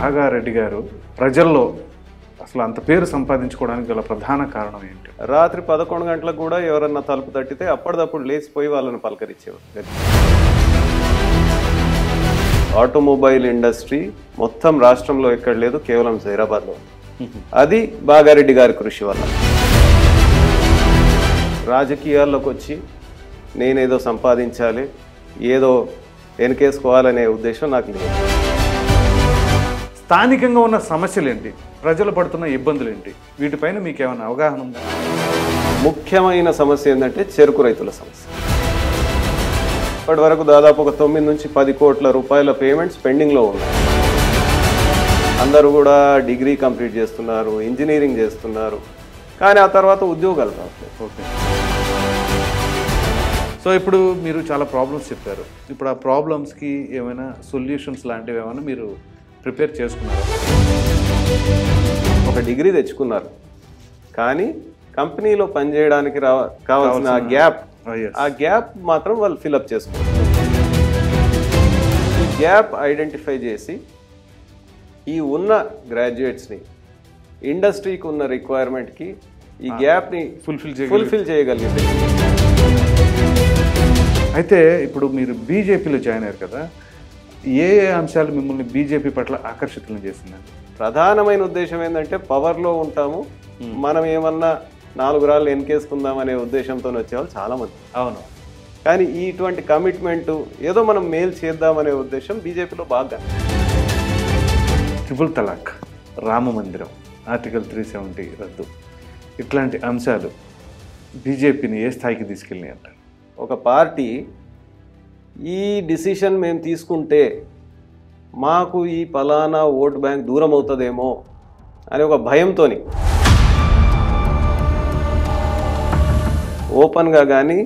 భాగారెడ్డి గారు ప్రజల్లో అసలు అంత పేరు సంపాదించుకోవడానికి గల ప్రధాన కారణం ఏంటి? రాత్రి 11 గంటలకు కూడా ఎవరన్నా తలుపు తట్టితే అప్పటిదప్పుడు లేచిపోయి వాళ్ళని పలకరించేవారు. ఆటోమొబైల్ ఇండస్ట్రీ మొత్తం రాష్ట్రంలో ఎక్కడ లేదు, కేవలం జైరాబాద్లో. అది భాగారెడ్డి గారి కృషి వల్ల. రాజకీయాల్లోకి వచ్చి నేనేదో సంపాదించాలి, ఏదో వెనకేసుకోవాలనే ఉద్దేశం నాకు లేదు. స్థానికంగా ఉన్న సమస్యలు ఏంటి, ప్రజలు పడుతున్న ఇబ్బందులు ఏంటి, వీటిపైన మీకు ఏమైనా అవగాహన ఉందా? ముఖ్యమైన సమస్య ఏంటంటే చెరుకు రైతుల సమస్య. ఇప్పటి వరకు దాదాపు ఒక 9 నుంచి 10 కోట్ల రూపాయల పేమెంట్స్ పెండింగ్లో ఉన్నాయి. అందరూ కూడా డిగ్రీ కంప్లీట్ చేస్తున్నారు, ఇంజనీరింగ్ చేస్తున్నారు, కానీ ఆ తర్వాత ఉద్యోగాలు రావట్లేదు. ఓకే, సో ఇప్పుడు మీరు చాలా ప్రాబ్లమ్స్ చెప్పారు. ఇప్పుడు ఆ ప్రాబ్లమ్స్కి ఏమైనా సొల్యూషన్స్ లాంటివి ఏమైనా మీరు ప్రిపేర్ చేసుకున్నారు? ఒక డిగ్రీ తెచ్చుకున్నారు, కానీ కంపెనీలో పనిచేయడానికి కావాల్సిన ఆ గ్యాప్ మాత్రం వాళ్ళు ఫిల్అప్ చేసుకున్నారు. ఈ గ్యాప్ ఐడెంటిఫై చేసి ఈ ఉన్న గ్రాడ్యుయేట్స్ని ఇండస్ట్రీకి ఉన్న రిక్వైర్మెంట్కి ఈ గ్యాప్ని ఫుల్ఫిల్ చేయగలిగింది. అయితే ఇప్పుడు మీరు బీజేపీలో జాయిన్ అయ్యారు కదా, ఏ అంశాలు మిమ్మల్ని బీజేపీ పట్ల ఆకర్షితులను చేసిందండి? ప్రధానమైన ఉద్దేశం ఏంటంటే పవర్లో ఉంటాము, మనం ఏమన్నా 4 రాళ్ళు వెనకేసుకుందాం అనే ఉద్దేశంతో వచ్చేవాళ్ళు చాలామంది. అవును, కానీ ఇటువంటి కమిట్మెంటు ఏదో మనం మేలు చేద్దామనే ఉద్దేశం బీజేపీలో బాగా. ట్రిపుల్ తలాక్, రామ మందిరం, ఆర్టికల్ 370 రద్దు, ఇట్లాంటి అంశాలు బీజేపీని ఏ స్థాయికి తీసుకెళ్ళినాయి అంటారు? ఒక పార్టీ ఈ డిసిషన్ మేము తీసుకుంటే మాకు ఈ ఫలానా ఓట్ బ్యాంక్ దూరం అవుతుందేమో అనే ఒక భయంతో ఓపెన్గా కానీ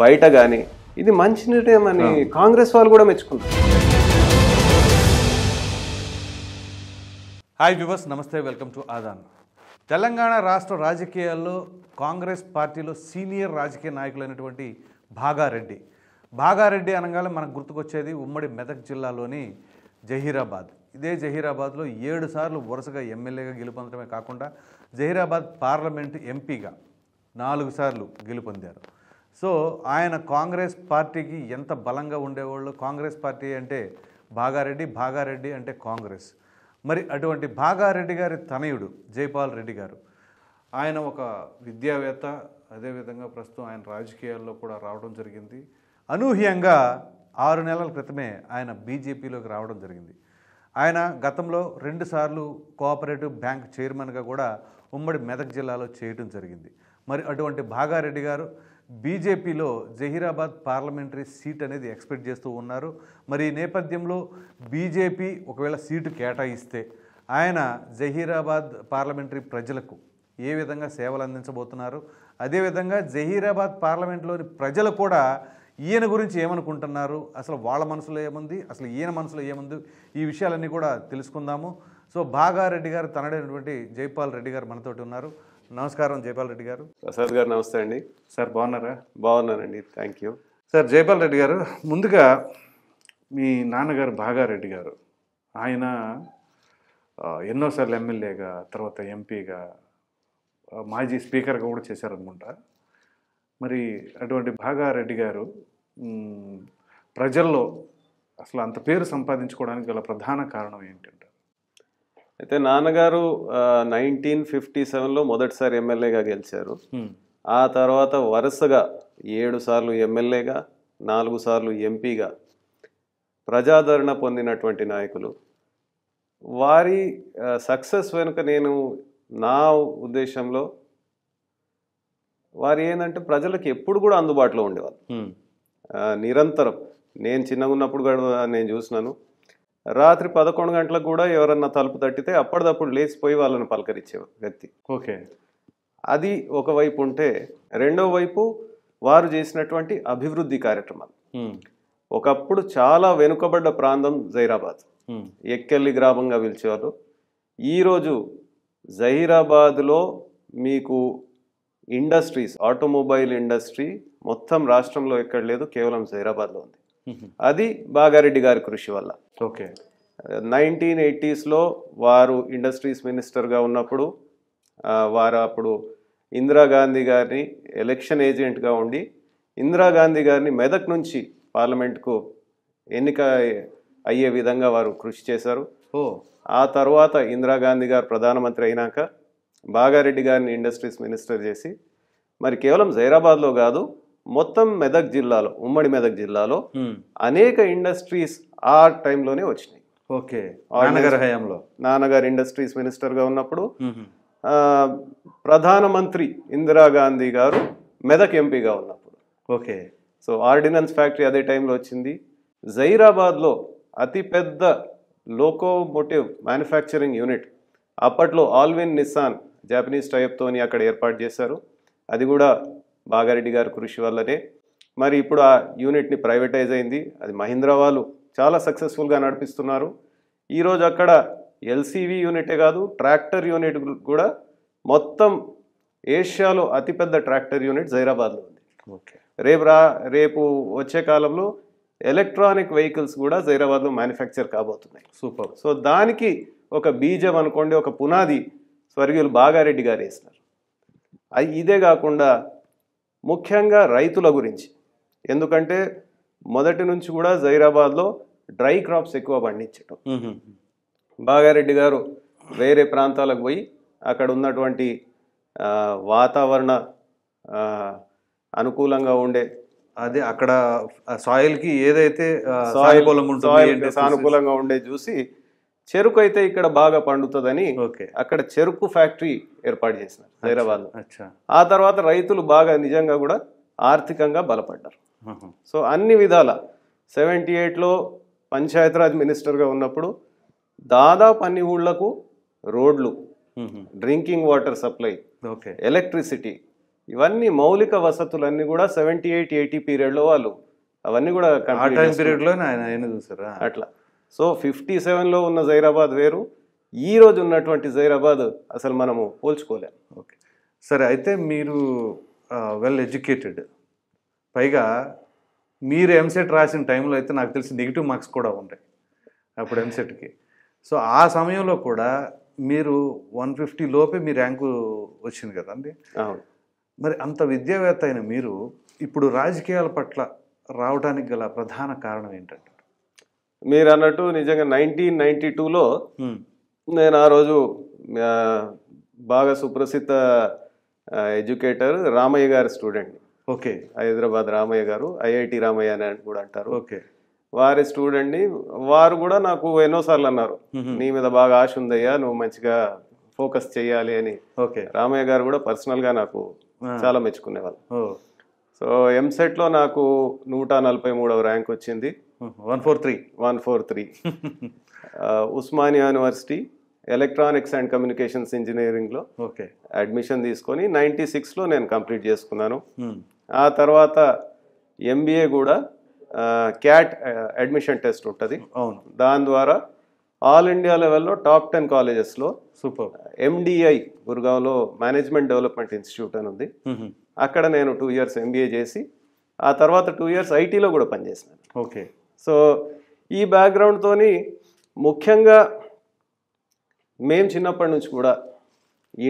బయట కానీ ఇది మంచి నిర్ణయం అని కాంగ్రెస్ వాళ్ళు కూడా మెచ్చుకున్నారు. హాయ్ వ్యూవర్స్, నమస్తే, వెల్కమ్ టు ఆదాన్. తెలంగాణ రాష్ట్ర రాజకీయాల్లో కాంగ్రెస్ పార్టీలో సీనియర్ రాజకీయ నాయకులైనటువంటి భాగారెడ్డి అనగానే మనకు గుర్తుకొచ్చేది ఉమ్మడి మెదక్ జిల్లాలోని జహీరాబాద్. ఇదే జహీరాబాద్లో 7 సార్లు వరుసగా ఎమ్మెల్యేగా గెలుపొందడమే కాకుండా జహీరాబాద్ పార్లమెంటు ఎంపీగా 4 సార్లు గెలుపొందారు. సో ఆయన కాంగ్రెస్ పార్టీకి ఎంత బలంగా ఉండేవాళ్ళు. కాంగ్రెస్ పార్టీ అంటే భాగారెడ్డి అంటే కాంగ్రెస్. మరి అటువంటి భాగారెడ్డి గారి తనయుడు జైపాల్ రెడ్డి గారు, ఆయన ఒక విద్యావేత్త, అదేవిధంగా ప్రస్తుతం ఆయన రాజకీయాల్లో కూడా రావడం జరిగింది. అనూహ్యంగా 6 నెలల క్రితమే ఆయన బీజేపీలోకి రావడం జరిగింది. ఆయన గతంలో 2 సార్లు కోఆపరేటివ్ బ్యాంక్ చైర్మన్గా కూడా ఉమ్మడి మెదక్ జిల్లాలో చేయడం జరిగింది. మరి అటువంటి భాగారెడ్డి గారు బీజేపీలో జహీరాబాద్ పార్లమెంటరీ సీట్ అనేది ఎక్స్పెక్ట్ చేస్తూ ఉన్నారు. మరి ఈ నేపథ్యంలో బీజేపీ ఒకవేళ సీటు కేటాయిస్తే ఆయన జహీరాబాద్ పార్లమెంటరీ ప్రజలకు ఏ విధంగా సేవలు అందించబోతున్నారు, అదేవిధంగా జహీరాబాద్ పార్లమెంట్లోని ప్రజలు కూడా ఈయన గురించి ఏమనుకుంటున్నారు, అసలు వాళ్ళ మనసులో ఏముంది, అసలు ఈయన మనసులో ఏముంది, ఈ విషయాలన్నీ కూడా తెలుసుకుందాము. సో భాగారెడ్డి గారు తనడైనటువంటి జైపాల్ రెడ్డి గారు మనతోటి ఉన్నారు. నమస్కారం జైపాల్ రెడ్డి గారు. ప్రసాద్ గారు నమస్తే అండి. సార్ బాగున్నారా? బాగున్నానండి, thank you. Sir Jaipal Reddy గారు, ముందుగా మీ నాన్నగారు భాగారెడ్డి గారు, ఆయన ఎన్నోసార్లు ఎమ్మెల్యేగా, తర్వాత ఎంపీగా, మాజీ స్పీకర్గా కూడా చేశారనుకుంటా. మరి అటువంటి భాగారెడ్డి గారు ప్రజల్లో అసలు అంత పేరు సంపాదించుకోవడానికి గల ప్రధాన కారణం ఏంటంటారు? అయితే నాన్నగారు 1957లో మొదటిసారి ఎమ్మెల్యేగా గెలిచారు. ఆ తర్వాత వరుసగా 7 సార్లు ఎమ్మెల్యేగా, 4 సార్లు ఎంపీగా ప్రజాదరణ పొందినటువంటి నాయకులు. వారి సక్సెస్ వెనుక నా ఉద్దేశంలో వారు ఏంటంటే ప్రజలకు ఎప్పుడు కూడా అందుబాటులో ఉండేవాళ్ళు. నిరంతరం, నేను చిన్నగా ఉన్నప్పుడు కూడా నేను చూసినాను, రాత్రి 11 గంటలకు కూడా ఎవరన్నా తలుపు తట్టితే అప్పటిదప్పుడు లేచిపోయి వాళ్ళని పలకరించే వ్యక్తి. ఓకే, అది ఒకవైపు ఉంటే, రెండో వైపు వారు చేసినటువంటి అభివృద్ధి కార్యక్రమాలు. ఒకప్పుడు చాలా వెనుకబడ్డ ప్రాంతం జహీరాబాద్, ఎక్కెల్లి గ్రామంగా పిలిచేవారు. ఈరోజు జహీరాబాద్లో మీకు ఇండస్ట్రీస్, ఆటోమొబైల్ ఇండస్ట్రీ మొత్తం రాష్ట్రంలో ఎక్కడ లేదు, కేవలం జహీరాబాద్లో ఉంది. అది భాగారెడ్డి గారి కృషి వల్ల. ఓకే, 1980స్లో వారు ఇండస్ట్రీస్ మినిస్టర్గా ఉన్నప్పుడు వారు అప్పుడు ఇందిరాగాంధీ గారిని ఎలక్షన్ ఏజెంట్గా ఉండి ఇందిరాగాంధీ గారిని మెదక్ నుంచి పార్లమెంట్కు ఎన్నిక అయ్యే విధంగా వారు కృషి చేశారు. ఆ తర్వాత ఇందిరాగాంధీ గారు ప్రధానమంత్రి అయినాక బాగారెడ్డి గారిని ఇండస్ట్రీస్ మినిస్టర్ చేసి మరి కేవలం జైరాబాద్లో కాదు మొత్తం మెదక్ జిల్లాలో, ఉమ్మడి మెదక్ జిల్లాలో అనేక ఇండస్ట్రీస్ ఆ టైంలోనే వచ్చినాయి. ఓకే, నాన్నగారి హయాంలో నాన్నగారు ఇండస్ట్రీస్ మినిస్టర్గా ఉన్నప్పుడు ప్రధానమంత్రి ఇందిరాగాంధీ గారు మెదక్ ఎంపీగా ఉన్నప్పుడు. ఓకే, సో ఆర్డినెన్స్ ఫ్యాక్టరీ అదే టైంలో వచ్చింది. జైరాబాద్లో అతిపెద్ద లోకోమోటివ్ మ్యానుఫ్యాక్చరింగ్ యూనిట్ అప్పట్లో ఆల్విన్ నిస్సాన్ జాపనీస్ టైప్తోని అక్కడ ఏర్పాటు చేశారు. అది కూడా బాగారెడ్డి గారి కృషి వల్లనే. మరి ఇప్పుడు ఆ యూనిట్ని ప్రైవేటైజ్ అయింది. అది మహీంద్రా వాళ్ళు చాలా సక్సెస్ఫుల్గా నడిపిస్తున్నారు. ఈరోజు అక్కడ ఎల్సీవీ యూనిటే కాదు, ట్రాక్టర్ యూనిట్ కూడా మొత్తం ఏషియాలో అతిపెద్ద ట్రాక్టర్ యూనిట్ జైరాబాద్లో ఉంది. ఓకే, రేపు వచ్చే కాలంలో ఎలక్ట్రానిక్ వెహికల్స్ కూడా జైరాబాద్లో మ్యానుఫ్యాక్చర్ కాబోతున్నాయి. సూపర్. సో దానికి ఒక బీజం అనుకోండి, ఒక పునాది స్వర్గీయులు బాగారెడ్డి గారు వేసినారు. ఇదే కాకుండా ముఖ్యంగా రైతుల గురించి, ఎందుకంటే మొదటి నుంచి కూడా జైరాబాద్లో డ్రై క్రాప్స్ ఎక్కువ పండించటం. బాగారెడ్డి గారు వేరే ప్రాంతాలకు పోయి అక్కడ ఉన్నటువంటి వాతావరణ అనుకూలంగా ఉండే, అదే అక్కడ సాయిల్కి ఏదైతే సానుకూలంగా ఉండే చూసి చెరుకు అయితే ఇక్కడ బాగా పండుతుందని అక్కడ చెరుకు ఫ్యాక్టరీ ఏర్పాటు చేసినారు హైదరాబాద్. ఆ తర్వాత రైతులు బాగా నిజంగా కూడా ఆర్థికంగా బలపడ్డారు. సో అన్ని విధాల 78లో పంచాయతీరాజ్ మినిస్టర్గా ఉన్నప్పుడు దాదాపు అన్ని ఊళ్ళకు రోడ్లు, డ్రింకింగ్ వాటర్ సప్లై, ఎలక్ట్రిసిటీ, ఇవన్నీ మౌలిక వసతులన్నీ కూడా 78-80 పీరియడ్లో వాళ్ళు అవన్నీ కూడా అట్లా. సో 57లో ఉన్న జైరాబాద్ వేరు, ఈ రోజు ఉన్నటువంటి జైరాబాద్ అసలు మనము పోల్చుకోలేము. ఓకే, సరే. అయితే మీరు వెల్ ఎడ్యుకేటెడ్, పైగా మీరు ఎంసెట్ రాసిన టైంలో అయితే నాకు తెలిసి నెగిటివ్ మార్క్స్ కూడా ఉంటాయి అప్పుడు ఎంసెట్కి. సో ఆ సమయంలో కూడా మీరు 150 లోపే మీ ర్యాంకు వచ్చింది కదండి. మరి అంత విద్యావేత్త అయిన మీరు ఇప్పుడు రాజకీయాల పట్ల రావడానికి గల ప్రధాన కారణం ఏంటంటే? మీరు అన్నట్టు నిజంగా 1992లో నేను ఆ రోజు బాగా సుప్రసిద్ధ ఎడ్యుకేటర్ రామయ్య గారి స్టూడెంట్. ఓకే, హైదరాబాద్ రామయ్య గారు, ఐఐటి రామయ్య అని కూడా అంటారు. ఓకే, వారి స్టూడెంట్ని. వారు కూడా నాకు ఎన్నోసార్లు అన్నారు, నీ మీద బాగా ఆశ ఉందయ్యా, నువ్వు మంచిగా ఫోకస్ చేయాలి అని. ఓకే, రామయ్య గారు కూడా పర్సనల్గా నాకు చాలా మెచ్చుకునేవాళ్ళు. సో ఎంసెట్లో నాకు 143వ ర్యాంక్ వచ్చింది. 143. Osmania university electronics and communications ఇంజనీరింగ్లో అడ్మిషన్ తీసుకొని 96లో నేను కంప్లీట్ చేసుకున్నాను. ఆ తర్వాత ఎంబీఏ కూడా క్యాట్ అడ్మిషన్ టెస్ట్ ఉంటుంది, దాని ద్వారా ఆల్ ఇండియా లెవెల్లో టాప్ 10 కాలేజెస్లో సూపర్ ఎండిఐ గుర్గావ్లో మేనేజ్మెంట్ డెవలప్మెంట్ ఇన్స్టిట్యూట్ అని ఉంది, అక్కడ నేను 2 years ఎంబీఏ చేసి ఆ తర్వాత 2 years ఐటీలో కూడా పనిచేసినాను. ఓకే, సో ఈ బ్యాక్గ్రౌండ్తోని ముఖ్యంగా మేము చిన్నప్పటి నుంచి కూడా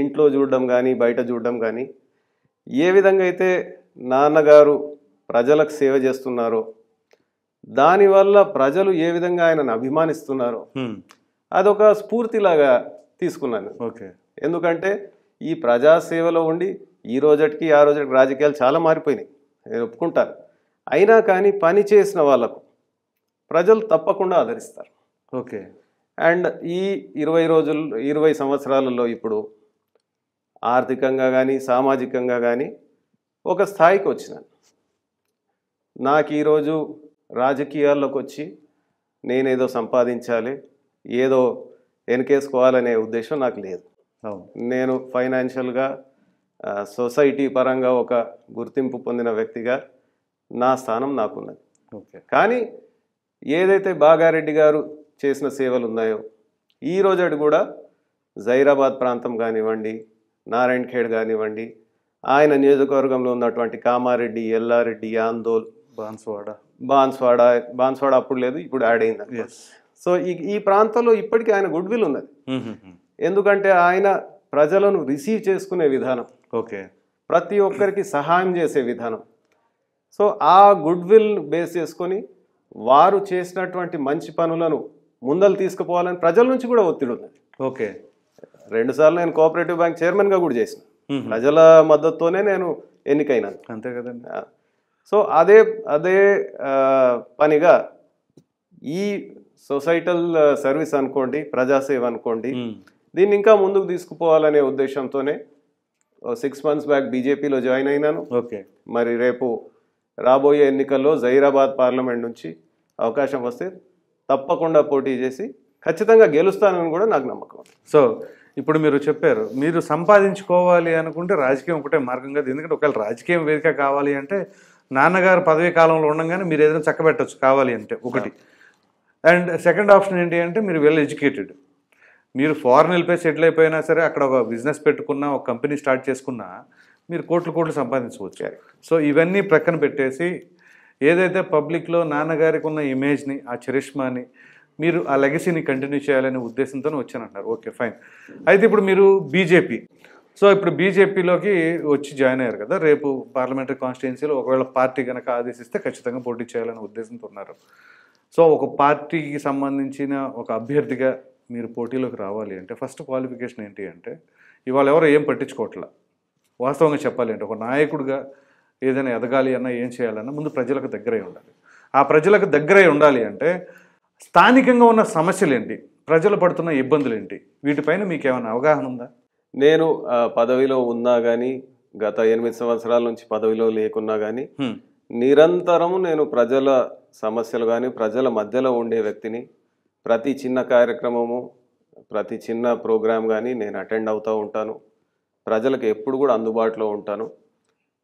ఇంట్లో చూడడం కానీ బయట చూడడం కానీ ఏ విధంగా అయితే నాన్నగారు ప్రజలకు సేవ చేస్తున్నారో, దానివల్ల ప్రజలు ఏ విధంగా ఆయనను అభిమానిస్తున్నారో అదొక స్ఫూర్తిలాగా తీసుకున్నాను. ఓకే, ఎందుకంటే ఈ ప్రజాసేవలో ఉండి ఈ రోజుకి ఆ రోజుకి రాజకీయాలు చాలా మారిపోయినాయి, నేను ఒప్పుకుంటాను. అయినా కానీ పని చేసిన వాళ్ళకు ప్రజలు తప్పకుండా ఆదరిస్తారు. ఓకే, అండ్ ఈ 20 సంవత్సరాలలో ఇప్పుడు ఆర్థికంగా కానీ సామాజికంగా కానీ ఒక స్థాయికి వచ్చినాను. నాకు ఈరోజు రాజకీయాల్లోకి వచ్చి నేనేదో సంపాదించాలి, ఏదో వెనకేసుకోవాలనే ఉద్దేశం నాకు లేదు. నేను ఫైనాన్షియల్గా సొసైటీ పరంగా ఒక గుర్తింపు పొందిన వ్యక్తిగా నా స్థానం నాకున్నది. కానీ ఏదైతే బాగారెడ్డి గారు చేసిన సేవలు ఉన్నాయో ఈ రోజు కూడా జైరాబాద్ ప్రాంతం కానివ్వండి, నారాయణఖేడ్ కానివ్వండి, ఆయన నియోజకవర్గంలో ఉన్నటువంటి కామారెడ్డి, ఎల్లారెడ్డి, ఆందోల్, బాన్స్వాడ అప్పుడు లేదు, ఇప్పుడు యాడ్ అయింది. సో ఈ ప్రాంతంలో ఇప్పటికీ ఆయన గుడ్ విల్ ఉన్నది. ఎందుకంటే ఆయన ప్రజలను రిసీవ్ చేసుకునే విధానం, ఓకే, ప్రతి ఒక్కరికి సహాయం చేసే విధానం. సో ఆ గుడ్ విల్ బేస్ చేసుకొని వారు చేసినటువంటి మంచి పనులను ముందలు తీసుకుపోవాలని ప్రజల నుంచి కూడా ఒత్తిడి ఉన్నది. ఓకే, 2 సార్లు నేను కోఆపరేటివ్ బ్యాంక్ చైర్మన్గా కూడా చేసిన, ప్రజల మద్దతుతోనే నేను ఎన్నికైనాను. అంతే కదండి. సో అదే పనిగా ఈ సొసైటల్ సర్వీస్ అనుకోండి, ప్రజాసేవ అనుకోండి, దీన్ని ఇంకా ముందుకు తీసుకుపోవాలనే ఉద్దేశంతోనే 6 months బ్యాక్ బీజేపీలో జాయిన్ అయినాను. ఓకే, మరి రేపు రాబోయే ఎన్నికల్లో జహీరాబాద్ పార్లమెంట్ నుంచి అవకాశం వస్తే తప్పకుండా పోటీ చేసి ఖచ్చితంగా గెలుస్తానని కూడా నాకు నమ్మకం. సో ఇప్పుడు మీరు చెప్పారు, మీరు సంపాదించుకోవాలి అనుకుంటే రాజకీయం ఒకటే మార్గం కాదు. ఎందుకంటే ఒకవేళ రాజకీయం వేదిక కావాలి అంటే నాన్నగారు పదవీ కాలంలో ఉండగానే మీరు ఏదైనా చక్కబెట్టచ్చు కావాలి అంటే ఒకటి. అండ్ సెకండ్ ఆప్షన్ ఏంటి అంటే మీరు వెల్ ఎడ్యుకేటెడ్, మీరు ఫారెన్ వెళ్ళిపోయి సెటిల్ అయిపోయినా సరే అక్కడ ఒక బిజినెస్ పెట్టుకున్నా, ఒక కంపెనీ స్టార్ట్ చేసుకున్నా మీరు కోట్లు సంపాదించవచ్చు. సో ఇవన్నీ ప్రక్కన పెట్టేసి ఏదైతే పబ్లిక్లో నాన్నగారికి ఉన్న ఇమేజ్ని, ఆ చరిష్మాని, మీరు ఆ లెగసీని కంటిన్యూ చేయాలనే ఉద్దేశంతో వచ్చానంటారు. Okay, fine. అయితే ఇప్పుడు మీరు బీజేపీ, సో ఇప్పుడు బీజేపీలోకి వచ్చి జాయిన్ అయ్యారు కదా, రేపు పార్లమెంటరీ కాన్స్టిట్యున్సీలో ఒకవేళ పార్టీ కనుక ఆదేశిస్తే ఖచ్చితంగా పోటీ చేయాలనే ఉద్దేశంతో ఉన్నారు. సో ఒక పార్టీకి సంబంధించిన ఒక అభ్యర్థిగా మీరు పోటీలోకి రావాలి అంటే ఫస్ట్ క్వాలిఫికేషన్ ఏంటి అంటే, ఇవాళ ఎవరు ఏం పట్టించుకోవట్లా, వాస్తవంగా చెప్పాలి అంటే ఒక నాయకుడిగా ఏదైనా ఎదగాలి అన్నా ఏం చేయాలన్నా ముందు ప్రజలకు దగ్గరై ఉండాలి. ఆ ప్రజలకు దగ్గరై ఉండాలి అంటే స్థానికంగా ఉన్న సమస్యలు ఏంటి, ప్రజలు పడుతున్న ఇబ్బందులు ఏంటి, వీటిపైన మీకు ఏమైనా అవగాహన ఉందా? నేను పదవిలో ఉన్నా కానీ, గత 8 సంవత్సరాల నుంచి పదవిలో లేకున్నా కానీ నిరంతరం నేను ప్రజల సమస్యలు కానీ ప్రజల మధ్యలో ఉండే వ్యక్తిని. ప్రతి చిన్న కార్యక్రమము, ప్రతి చిన్న ప్రోగ్రాం కానీ నేను అటెండ్ అవుతూ ఉంటాను. ప్రజలకు ఎప్పుడు కూడా అందుబాటులో ఉంటాను.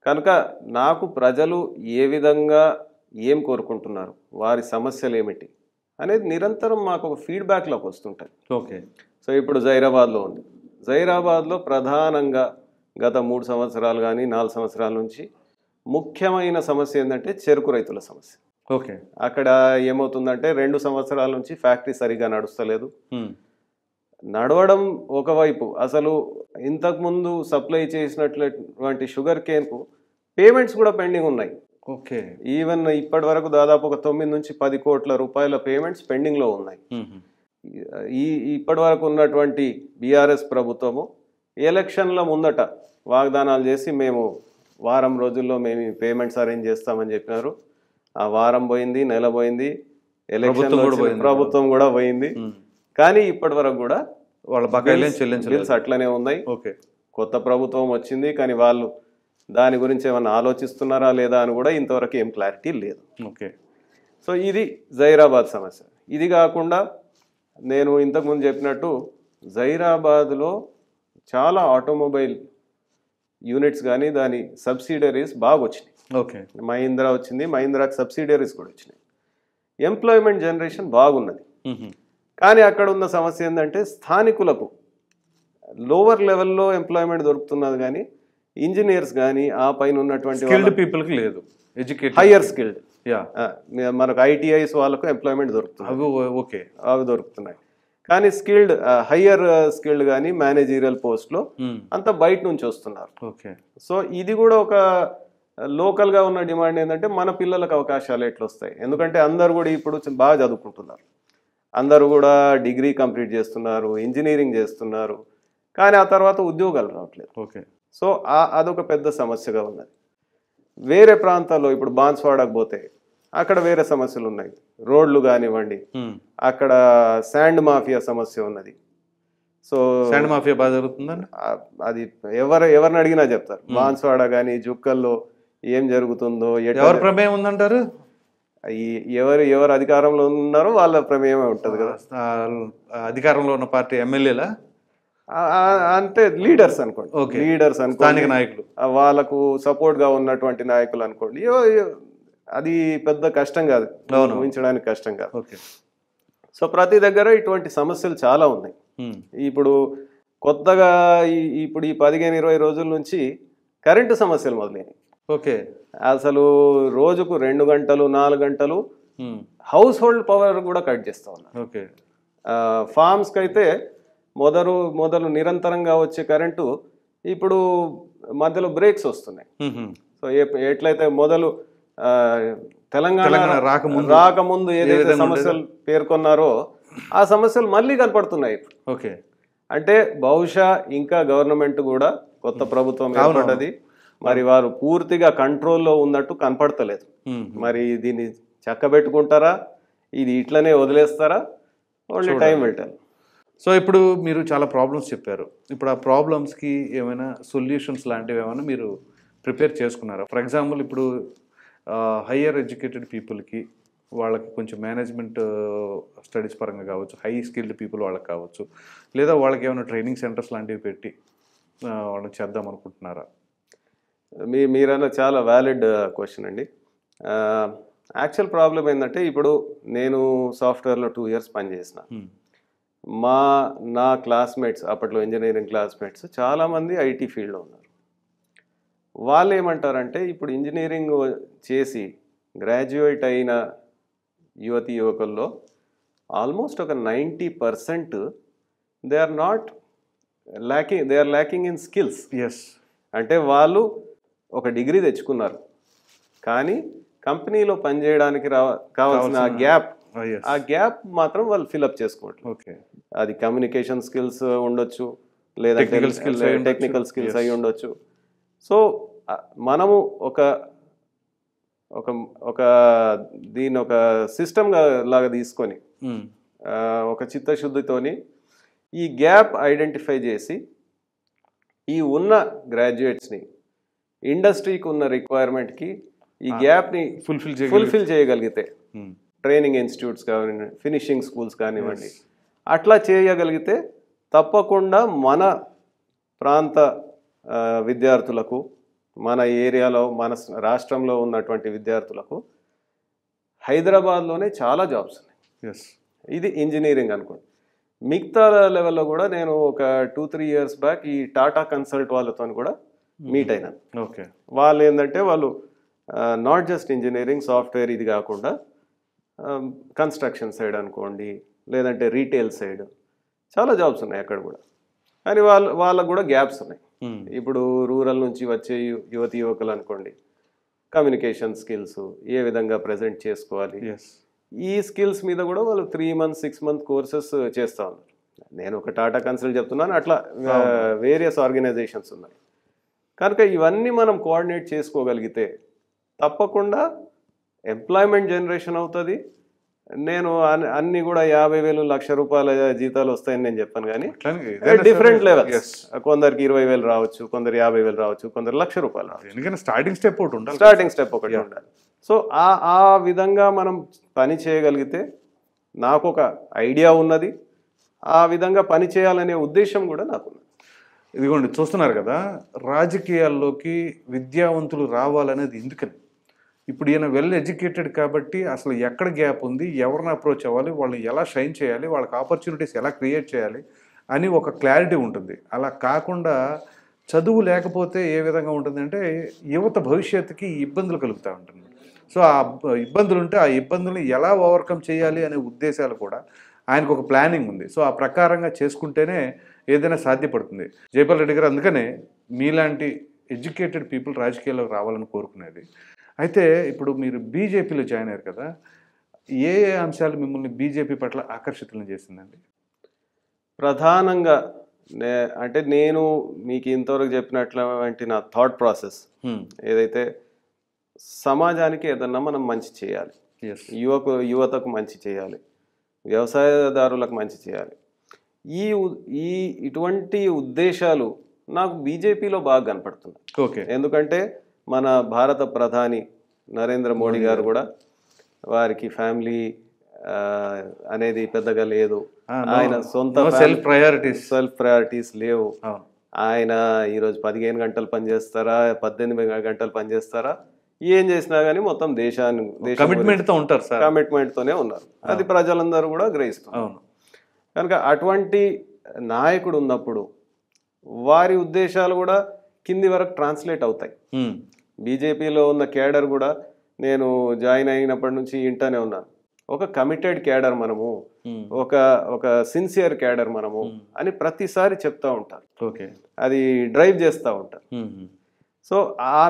కనుక నాకు ప్రజలు ఏ విధంగా ఏం కోరుకుంటున్నారు, వారి సమస్యలు ఏమిటి అనేది నిరంతరం మాకు ఒక ఫీడ్బ్యాక్లోకి వస్తుంటాయి. ఓకే, సో ఇప్పుడు జహీరాబాద్లో ఉంది. జహీరాబాద్లో ప్రధానంగా గత 3 సంవత్సరాలు కానీ 4 సంవత్సరాల నుంచి ముఖ్యమైన సమస్య ఏంటంటే చెరుకు రైతుల సమస్య. ఓకే, అక్కడ ఏమవుతుందంటే 2 సంవత్సరాల నుంచి ఫ్యాక్టరీ సరిగా నడుస్తలేదు. నడవడం ఒకవైపు, అసలు ఇంతకుముందు సప్లై చేసినటువంటి షుగర్ కేన్కు పేమెంట్స్ కూడా పెండింగ్ ఉన్నాయి. ఓకే, ఈవెన్ ఇప్పటి వరకు దాదాపు ఒక 9 నుంచి 10 కోట్ల రూపాయల పేమెంట్స్ పెండింగ్లో ఉన్నాయి. ఇప్పటి వరకు ఉన్నటువంటి బీఆర్ఎస్ ప్రభుత్వము ఎలక్షన్ల ముందట వాగ్దానాలు చేసి మేము వారం రోజుల్లో మేము పేమెంట్స్ అరేంజ్ చేస్తామని చెప్పినారు. ఆ వారం పోయింది, నెల పోయింది, ఎలక్షన్ ప్రభుత్వం కూడా పోయింది. కానీ ఇప్పటి వరకు కూడా వాళ్ళ బకాయిలు బిల్స్ అట్లనే ఉన్నాయి. ఓకే, కొత్త ప్రభుత్వం వచ్చింది కానీ వాళ్ళు దాని గురించి ఏమైనా ఆలోచిస్తున్నారా లేదా అని కూడా ఇంతవరకు ఏం క్లారిటీ లేదు. ఓకే, సో ఇది జహీరాబాద్ సమస్య. ఇది కాకుండా నేను ఇంతకుముందు చెప్పినట్టు జహీరాబాద్లో చాలా ఆటోమొబైల్ యూనిట్స్ కానీ దాని సబ్సిడరీస్ బాగా వచ్చినాయి. ఓకే, మహీంద్రా వచ్చింది, మహీంద్రాకి సబ్సిడరీస్ కూడా వచ్చినాయి. ఎంప్లాయ్మెంట్ జనరేషన్ బాగున్నది. కానీ అక్కడ ఉన్న సమస్య ఏంటంటే స్థానికులకు లోవర్ లెవెల్లో ఎంప్లాయ్మెంట్ దొరుకుతున్నది కానీ ఇంజనీర్స్ కానీ ఆ పైన ఉన్నటువంటి పీపుల్కి లేదు, ఎడ్యుకేటెడ్ హయ్యర్ స్కిల్డ్ మనకు ఐటీఐస్ వాళ్ళకు ఎంప్లాయ్మెంట్ దొరుకుతుంది. ఓకే, అవి దొరుకుతున్నాయి. కానీ స్కిల్డ్ హయ్యర్ స్కిల్డ్ కానీ మేనేజీరియల్ పోస్ట్లో అంతా బయట నుంచి వస్తున్నారు. ఓకే, సో ఇది కూడా ఒక లోకల్గా ఉన్న డిమాండ్ ఏంటంటే మన పిల్లలకు అవకాశాలు ఎట్లా వస్తాయి. ఎందుకంటే అందరు కూడా ఇప్పుడు బాగా చదువుకుంటున్నారు, అందరూ కూడా డిగ్రీ కంప్లీట్ చేస్తున్నారు, ఇంజనీరింగ్ చేస్తున్నారు, కానీ ఆ తర్వాత ఉద్యోగాలు రావట్లేదు. ఓకే, సో అదొక పెద్ద సమస్యగా ఉన్నది. వేరే ప్రాంతాల్లో ఇప్పుడు బాన్స్వాడకు పోతే అక్కడ వేరే సమస్యలు ఉన్నాయి. రోడ్లు కానివ్వండి, అక్కడ శాండ్ మాఫియా సమస్య ఉన్నది. సో శాండ్ మాఫియా బాగా జరుగుతుందండి. అది ఎవరిని అడిగినా చెప్తారు. బాన్స్వాడ కానీ జుక్కల్లో ఏం జరుగుతుందో, ఎవరి ప్రమేయం ఉందంటారు? ఎవరు అధికారంలో ఉన్నారో వాళ్ళ ప్రమేయమే ఉంటది కదా. అధికారంలో ఉన్న పార్టీ ఎమ్మెల్యేలా అంటే లీడర్స్ అనుకోండి, లీడర్స్ అనుకోండి, నాయకులు, వాళ్ళకు సపోర్ట్ గా ఉన్నటువంటి నాయకులు అనుకోండి. అది పెద్ద కష్టం కాదు, ఊహించడానికి కష్టం కాదు. సో ప్రతి దగ్గర ఇటువంటి సమస్యలు చాలా ఉన్నాయి. ఇప్పుడు కొత్తగా ఇప్పుడు ఈ 15-20 రోజుల నుంచి కరెంటు సమస్యలు మొదలైనవి. ఓకే, అసలు రోజుకు 2 గంటలు 4 గంటలు హౌస్ హోల్డ్ పవర్ కూడా కట్ చేస్తూ ఉన్నారు. ఓకే. ఫార్మ్స్కి అయితే మొదలు నిరంతరంగా వచ్చే కరెంటు ఇప్పుడు మధ్యలో బ్రేక్స్ వస్తున్నాయి. సో ఎట్లయితే మొదలు తెలంగాణ రాకముందు ఏదైతే సమస్యలు పేర్కొన్నారో ఆ సమస్యలు మళ్ళీ కనపడుతున్నాయి. ఓకే. అంటే బహుశా ఇంకా గవర్నమెంట్ కూడా కొత్త ప్రభుత్వం ఏర్పడ్డది, మరి వారు పూర్తిగా కంట్రోల్లో ఉన్నట్టు కనపడతలేదు. మరి దీన్ని చక్కబెట్టుకుంటారా, ఇది ఇట్లనే వదిలేస్తారా, ఓన్లీ టైం పెట్టాలి. సో ఇప్పుడు మీరు చాలా ప్రాబ్లమ్స్ చెప్పారు. ఇప్పుడు ఆ ప్రాబ్లమ్స్కి ఏమైనా సొల్యూషన్స్ లాంటివి ఏమైనా మీరు ప్రిపేర్ చేసుకున్నారా? ఫర్ ఎగ్జాంపుల్ ఇప్పుడు హయ్యర్ ఎడ్యుకేటెడ్ పీపుల్కి వాళ్ళకి కొంచెం మేనేజ్మెంట్ స్టడీస్ పరంగా కావచ్చు, హై స్కిల్డ్ పీపుల్ వాళ్ళకి కావచ్చు, లేదా వాళ్ళకి ఏమైనా ట్రైనింగ్ సెంటర్స్ లాంటివి పెట్టి వాళ్ళకి చేద్దాం అనుకుంటున్నారా? మీరన్నా చాలా వ్యాలిడ్ క్వశ్చన్ అండి. యాక్చువల్ ప్రాబ్లం ఏంటంటే ఇప్పుడు నేను సాఫ్ట్వేర్లో 2 years పనిచేసిన. నా క్లాస్మేట్స్ అప్పట్లో ఇంజనీరింగ్ క్లాస్మేట్స్ చాలామంది ఐటీ ఫీల్డ్లో ఉన్నారు. వాళ్ళు ఏమంటారంటే ఇప్పుడు ఇంజనీరింగ్ చేసి గ్రాడ్యుయేట్ అయిన యువతి యువకుల్లో ఆల్మోస్ట్ ఒక 90% they are lacking in skills. Yes. అంటే వాళ్ళు ఒక డిగ్రీ తెచ్చుకున్నారు కానీ కంపెనీలో పనిచేయడానికి కావాల్సిన ఆ గ్యాప్ మాత్రం వాళ్ళు ఫిల్అప్ చేసుకోవట్లేదు. ఓకే. అది కమ్యూనికేషన్ స్కిల్స్ ఉండొచ్చు, లేదా టెక్నికల్ స్కిల్స్ అయి ఉండొచ్చు. సో మనము ఒక దీన్ని ఒక సిస్టమ్ లాగా తీసుకొని ఒక చిత్తశుద్ధితోని ఈ గ్యాప్ ఐడెంటిఫై చేసి ఈ ఉన్న గ్రాడ్యుయేట్స్ని ఇండస్ట్రీకి ఉన్న రిక్వైర్మెంట్కి ఈ గ్యాప్ని ఫుల్ఫిల్ చేయగలిగితే, ట్రైనింగ్ ఇన్స్టిట్యూట్స్ కానివ్వండి, ఫినిషింగ్ స్కూల్స్ కానివ్వండి, అట్లా చేయగలిగితే తప్పకుండా మన ప్రాంత విద్యార్థులకు, మన ఏరియాలో, మన రాష్ట్రంలో ఉన్నటువంటి విద్యార్థులకు హైదరాబాద్లోనే చాలా జాబ్స్ ఉన్నాయి. ఇది ఇంజనీరింగ్ అనుకోండి. మిగతా లెవెల్లో కూడా నేను ఒక 2-3 years బ్యాక్ ఈ టాటా కన్సల్ట్ వాళ్ళతో కూడా మీట్ అయినాను. ఓకే. వాళ్ళు ఏంటంటే వాళ్ళు నాట్ జస్ట్ ఇంజనీరింగ్, సాఫ్ట్వేర్ ఇది కాకుండా కన్స్ట్రక్షన్ సైడ్ అనుకోండి, లేదంటే రీటైల్ సైడ్ చాలా జాబ్స్ ఉన్నాయి అక్కడ కూడా. కానీ వాళ్ళకు కూడా గ్యాప్స్ ఉన్నాయి. ఇప్పుడు రూరల్ నుంచి వచ్చే యువతి యువకులు అనుకోండి, కమ్యూనికేషన్ స్కిల్స్ ఏ విధంగా ప్రజెంట్ చేసుకోవాలి, ఈ స్కిల్స్ మీద కూడా వాళ్ళు 3 months 6 month కోర్సెస్ చేస్తూ ఉన్నారు. నేను ఒక టాటా కన్సల్ట్ చెప్తున్నాను, అట్లా వేరియస్ ఆర్గనైజేషన్స్ ఉన్నాయి. కనుక ఇవన్నీ మనం కోఆర్డినేట్ చేసుకోగలిగితే తప్పకుండా ఎంప్లాయ్మెంట్ జనరేషన్ అవుతుంది. నేను అన్ని కూడా 50,000 1,00,000 జీతాలు వస్తాయని నేను చెప్పాను, కానీ డిఫరెంట్ లెవెల్స్. కొందరికి 20,000 రావచ్చు, కొందరు 50,000 రావచ్చు, కొందరు ₹1,00,000 రావచ్చు. స్టార్టింగ్ స్టెప్ ఒకటి ఉండాలి. సో ఆ విధంగా మనం పని చేయగలిగితే, నాకు ఒక ఐడియా ఉన్నది, ఆ విధంగా పని చేయాలనే ఉద్దేశం కూడా నాకున్నది. ఇదిగోండి, చూస్తున్నారు కదా, రాజకీయాల్లోకి విద్యావంతులు రావాలనేది ఎందుకని. ఇప్పుడు ఈయన వెల్ ఎడ్యుకేటెడ్ కాబట్టి అసలు ఎక్కడ గ్యాప్ ఉంది, ఎవరిని అప్రోచ్ అవ్వాలి, వాళ్ళని ఎలా షైన్ చేయాలి, వాళ్ళకి ఆపర్చునిటీస్ ఎలా క్రియేట్ చేయాలి అని ఒక క్లారిటీ ఉంటుంది. అలా కాకుండా చదువు లేకపోతే ఏ విధంగా ఉంటుందంటే యువత భవిష్యత్తుకి ఇబ్బందులు కలుగుతూ ఉంటుంది. సో ఆ ఇబ్బందులు ఉంటే ఆ ఇబ్బందుల్ని ఎలా ఓవర్కమ్ చేయాలి అనే ఉద్దేశాలు కూడా ఆయనకు ఒక ప్లానింగ్ ఉంది. సో ఆ ప్రకారంగా చేసుకుంటేనే ఏదైనా సాధ్యపడుతుంది. జైపాల్ రెడ్డి గారు, అందుకనే మీలాంటి ఎడ్యుకేటెడ్ పీపుల్ రాజకీయాల్లోకి రావాలని కోరుకునేది. అయితే ఇప్పుడు మీరు బీజేపీలో జాయిన్ అయ్యారు కదా, ఏ అంశాలు మిమ్మల్ని బీజేపీ పట్ల ఆకర్షితులను చేసిందండి? ప్రధానంగా అంటే నేను మీకు ఇంతవరకు చెప్పినటువంటి నా థాట్ ప్రాసెస్ ఏదైతే, సమాజానికి ఏదన్నా మనం మంచి చేయాలి, యువతకు మంచి చేయాలి, వ్యవసాయదారులకు మంచి చేయాలి, ఇటువంటి ఉద్దేశాలు నాకు బీజేపీలో బాగా కనపడుతున్నాయి. ఓకే. ఎందుకంటే మన భారత ప్రధాని నరేంద్ర మోడీ గారు కూడా, వారికి ఫ్యామిలీ అనేది పెద్దగా లేదు, ఆయన సొంత సెల్ఫ్ ప్రయారిటీస్ లేవు. ఆయన ఈరోజు 15 గంటలు పనిచేస్తారా, 18 గంటలు పనిచేస్తారా, ఏం చేసినా కానీ మొత్తం కమిట్మెంట్తోనే ఉన్నారు. అది ప్రజలందరూ కూడా గ్రహిస్తున్నారు. కనుక అటువంటి నాయకుడు ఉన్నప్పుడు వారి ఉద్దేశాలు కూడా కింది వరకు ట్రాన్స్లేట్ అవుతాయి. బీజేపీలో ఉన్న కేడర్ కూడా నేను జాయిన్ అయినప్పటి నుంచి ఇంటనే ఉన్నాను. ఒక కమిటెడ్ క్యాడర్ మనము, ఒక ఒక సిన్సియర్ క్యాడర్ మనము అని ప్రతిసారి చెప్తా ఉంటారు. ఓకే, అది డ్రైవ్ చేస్తూ ఉంటారు. సో ఆ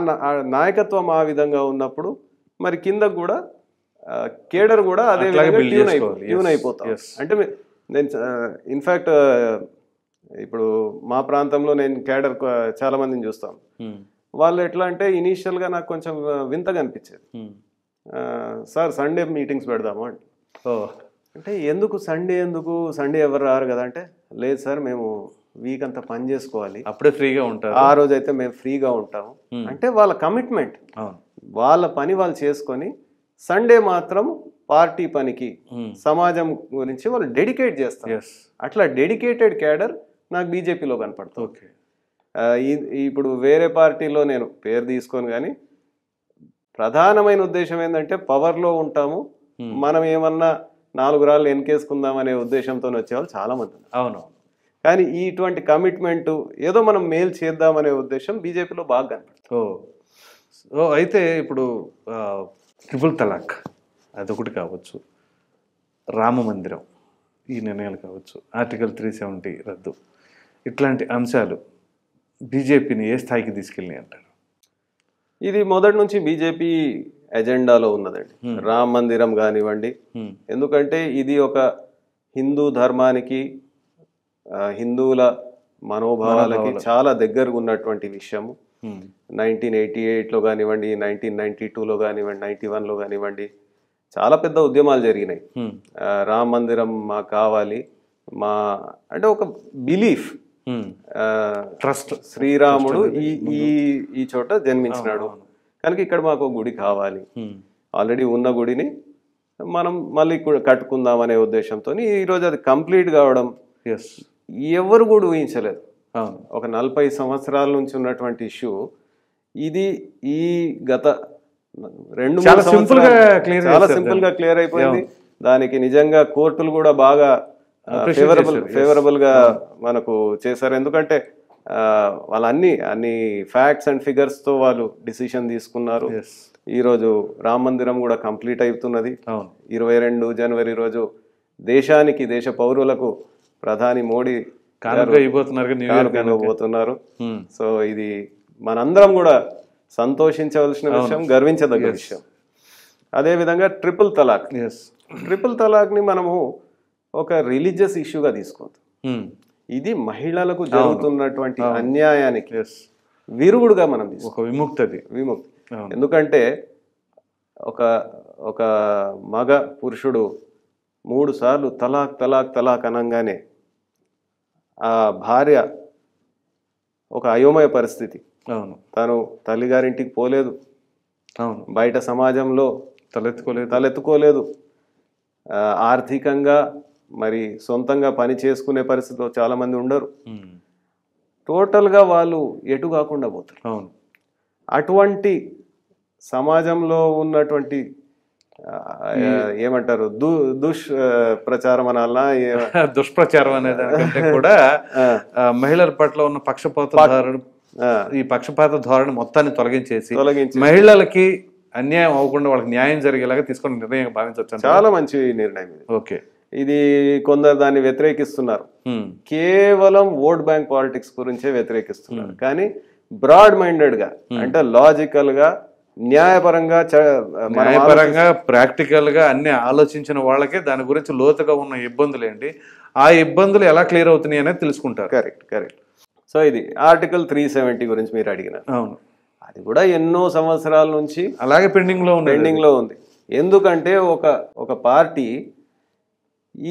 నాయకత్వం ఆ విధంగా ఉన్నప్పుడు మరి కింద కూడా కేడర్ కూడా అదే ట్యూన్ అయిపోతాం. అంటే నేను ఇన్ఫ్యాక్ట్ ఇప్పుడు మా ప్రాంతంలో నేను కేడర్ చాలా మందిని చూస్తాను. వాళ్ళు ఎట్లా అంటే ఇనీషియల్గా నాకు కొంచెం వింతగా అనిపించేది. సార్ సండే మీటింగ్స్ పెడదాము అంటే ఎందుకు సండే ఎవరు రారు కదా అంటే, లేదు సార్ మేము వీక్ అంతా పని చేసుకోవాలి, అప్పుడే ఫ్రీగా ఉంటారు, ఆ రోజు అయితే మేము ఫ్రీగా ఉంటాము అంటే వాళ్ళ కమిట్మెంట్, వాళ్ళ పని వాళ్ళు చేసుకొని సండే మాత్రం పార్టీ పనికి సమాజం గురించి వాళ్ళు డెడికేట్ చేస్తారు. అట్లా డెడికేటెడ్ క్యాడర్ నాకు బీజేపీలో కనపడుతుంది. ఇప్పుడు వేరే పార్టీలో నేను పేరు తీసుకొని కానీ ప్రధానమైన ఉద్దేశం ఏంటంటే పవర్లో ఉంటాము, మనం ఏమన్నా 4 రాళ్ళు వెనకేసుకుందాం అనే ఉద్దేశంతో వచ్చేవాళ్ళు చాలా మంది ఉన్నారు. అవును, కానీ ఇటువంటి కమిట్మెంట్ ఏదో మనం మేలు చేద్దామనే ఉద్దేశం బీజేపీలో బాగా కనపడుతుంది. అయితే ఇప్పుడు ట్రిపుల్ తలాక్ అదొకటి కావచ్చు, రామ మందిరం ఈ నిర్ణయాలు కావచ్చు, ఆర్టికల్ 370 రద్దు, ఇట్లాంటి అంశాలు బీజేపీని ఏ స్థాయికి తీసుకెళ్ళి అంటారు? ఇది మొదటి నుంచి బీజేపీ ఎజెండాలో ఉన్నదండి. రామ మందిరం కానివ్వండి, ఎందుకంటే ఇది ఒక హిందూ ధర్మానికి, హిందువుల మనోభావాలకి చాలా దగ్గరగా ఉన్నటువంటి విషయము. 1988లో కానివ్వండి, 1992లో కానివ్వండి, 91లో కానివ్వండి చాలా పెద్ద ఉద్యమాలు జరిగినాయి. రామ మందిరం మాకు కావాలి, మా అంటే ఒక బిలీఫ్, ట్రస్ట్, శ్రీరాముడు ఈ చోట జన్మించినాడు కనుక ఇక్కడ మాకు గుడి కావాలి, ఆల్రెడీ ఉన్న గుడిని మనం మళ్ళీ కట్టుకుందాం అనే ఉద్దేశంతో ఈరోజు అది కంప్లీట్ కావడం ఎవరు కూడా ఊహించలేదు. ఒక 40 సంవత్సరాల నుంచి ఉన్నటువంటి ఇష్యూ ఇది ఈ గత 2-3 చాలా సింపుల్ గా క్లియర్ అయిపోయింది. దానికి నిజంగా కోర్టులు కూడా బాగా ఫేవరబుల్ గా మనకు చేశారు. ఎందుకంటే వాళ్ళు అన్ని ఫ్యాక్ట్స్ అండ్ ఫిగర్స్ తో వాళ్ళు డిసిషన్ తీసుకున్నారు. ఈరోజు రామ మందిరం కూడా కంప్లీట్ అవుతున్నది. 22 జనవరి రోజు దేశ పౌరులకు ప్రధాని మోడీ పోతున్నారు. సో ఇది మనందరం కూడా సంతోషించవలసిన విషయం, గర్వించదగ్గ విషయం. అదేవిధంగా ట్రిపుల్ తలాక్ ని మనము ఒక రిలీజియస్ ఇష్యూగా తీసుకోవద్దు. ఇది మహిళలకు జరుగుతున్నటువంటి అన్యాయానికి విరుగుడుగా మనం ఒక విముక్తి. ఎందుకంటే ఒక మగ పురుషుడు 3 సార్లు తలాక్ అనగానే ఆ భార్య ఒక అయోమయ పరిస్థితి. తను తల్లిగారింటికి పోలేదు, బయట సమాజంలో తలెత్తుకోలేదు, ఆర్థికంగా మరి సొంతంగా పని చేసుకునే పరిస్థితిలో చాలా మంది ఉండరు. టోటల్గా వాళ్ళు ఎటు కాకుండా పోతారు. అటువంటి సమాజంలో ఉన్నటువంటి ఏమంటారు ప్రచారం అనాలనా, దుష్ప్రచారం అనేదానికంటే కూడా మహిళల పట్ల ఉన్న పక్షపాత ధోరణి మొత్తాన్ని తొలగించేసి మహిళలకి అన్యాయం అవ్వకుండా వాళ్ళకి న్యాయం జరిగేలాగా తీసుకున్న నిర్ణయం భావించవచ్చు. చాలా మంచి నిర్ణయం ఇది. ఓకే, ఇది కొందరు దాన్ని వ్యతిరేకిస్తున్నారు, కేవలం ఓట్ బ్యాంక్ పాలిటిక్స్ గురించే వ్యతిరేకిస్తున్నారు. కానీ బ్రాడ్ మైండెడ్ గా, అంటే లాజికల్ గా, న్యాయపరంగా ప్రాక్టికల్ గా అన్ని ఆలోచించిన వాళ్ళకే దాని గురించి లోతుగా ఉన్న ఇబ్బందులు ఏంటి, ఆ ఇబ్బందులు ఎలా క్లియర్ అవుతున్నాయి అనేది తెలుసుకుంటారు. కరెక్ట్. సో ఇది ఆర్టికల్ 370 గురించి మీరు అడిగినారు. అవును, అది కూడా ఎన్నో సంవత్సరాల నుంచి అలాగే పెండింగ్ లో ఉంది. ఎందుకంటే ఒక పార్టీ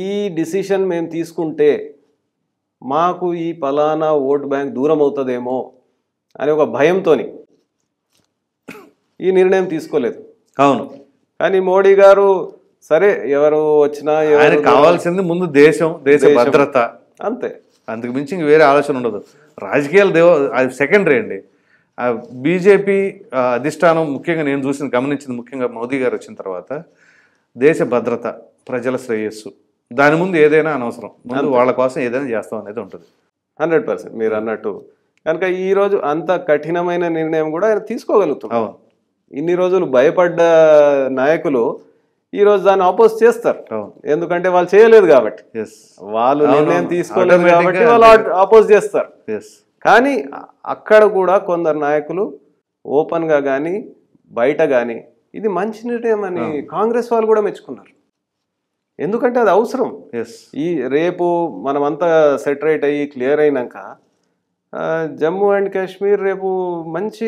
ఈ డిసిషన్ మేము తీసుకుంటే మాకు ఈ పలానా ఓట్ బ్యాంక్ దూరం అవుతుందేమో అని ఒక భయంతోని ఈ నిర్ణయం తీసుకోలేదు. అవును, కానీ మోడీ గారు సరే ఎవరు వచ్చినా కావాల్సింది ముందు దేశ భద్రత, అంతే, అందుకు మించి ఇంక వేరే ఆలోచన ఉండదు. రాజకీయాలు అది సెకండరీ అండి. బీజేపీ అధిష్టానం ముఖ్యంగా నేను గమనించింది ముఖ్యంగా మోదీ గారు వచ్చిన తర్వాత దేశ భద్రత, ప్రజల శ్రేయస్సు, దాని ముందు ఏదైనా అనవసరం, ముందు వాళ్ళ కోసం ఏదైనా చేస్తాం అనేది ఉంటుంది. 100% మీరు అన్నట్టు. కనుక ఈరోజు అంత కఠినమైన నిర్ణయం కూడా ఆయన తీసుకోగలుగుతున్నాం. ఇన్ని రోజులు భయపడ్డ నాయకులు ఈ రోజు దాన్ని అపోజ్ చేస్తారు. ఎందుకంటే వాళ్ళు చేయలేదు కాబట్టి, వాళ్ళు నిర్ణయం తీసుకోలేదు కాబట్టి వాళ్ళు అపోజ్ చేస్తారు. కానీ అక్కడ కూడా కొందరు నాయకులు ఓపెన్ గా కానీ బయట కానీ ఇది మంచి నిర్ణయం అని కాంగ్రెస్ వాళ్ళు కూడా మెచ్చుకున్నారు. ఎందుకంటే అది అవసరం. ఈ రేపు మనమంతా సెటరేట్ అయ్యి క్లియర్ అయినాక జమ్మూ అండ్ కాశ్మీర్ రేపు మంచి